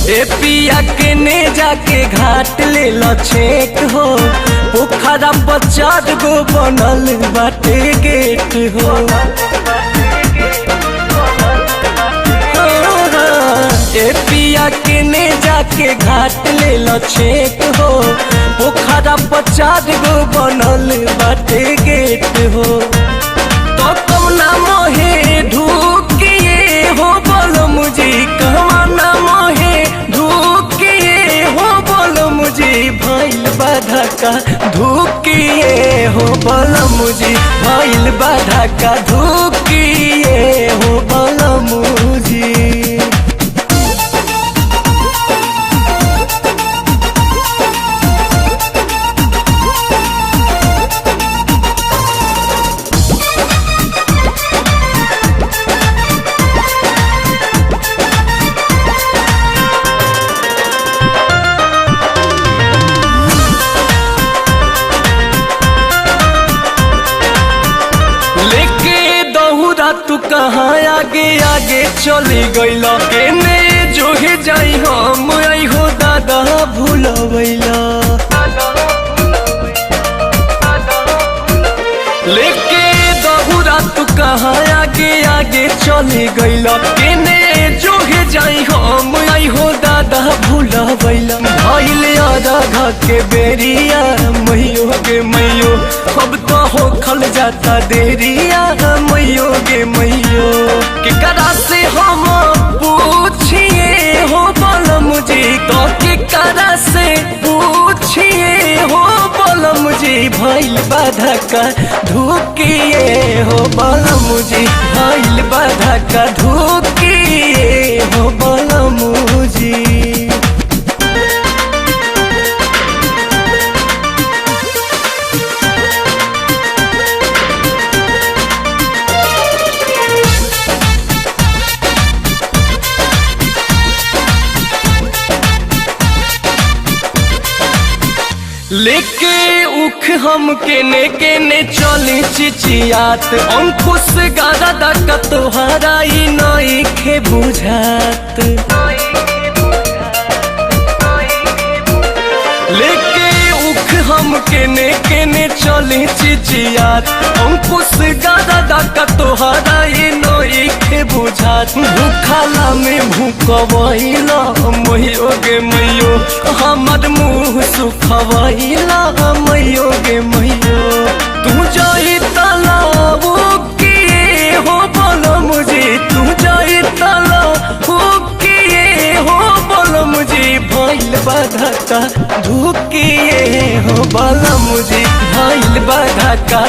ए पिया के ने जाके घाट ले लो छेक हो, पोखरा पर 4 गो बनल बाटे गेट हो। ए पिया के ने जाके घाट ले लो छेक हो, पोखरा पर 4 गो बनल बाटे गेट हो। तो तुम ना मोहे ढूकिए हो बोलो मुझे, कहवा ना मोहे ढूकिए हो बोलो मुझे, भइल बाधा का धूकिए हो बोलो मुझे, भइल बाधा का धूकिए हो बोलो मुझे। तू कहाँ आगे आगे चली गईला, केने जो ही जाई हम आई हो दादा भूलवैला। लेके दहुरा तू कहाँ आगे आगे चली गईला, केने जो ही जाई हम आई हो दादा भूलवैला। भइल आधा के बेरिया मैयो गे मैयो, अब तो हो खल जाता देरिया मैयो गे मैयो। केकरा से हम पूछिए हो बोलो मुझे, तो केकरा से पूछिए हो बोलो मुझे, भइल बाधा का धूकिए हो बोलो मुझे, भइल बाधा का धूकिए हो बोलो मुझे। लेके उख हम केने केने चली चिचियात, अंकुश गादा का तोहरा ई नई खे बुझात। लेके उख हम केने केने चली चिचियात, अंकुश गादा का तोहरा ई नई खे बुझात। भूखाला में भूकवैला मैयो गे मैयो, हमर मुँह सुखवैला मैयो गे मैयो। तू जाई तालाब किए हो बोलो मुझे, तू जाई तालाब किए हो बोलो मुझे, भइल बाधा का धूकिए हो बोलो मुझे, भइल बाधा का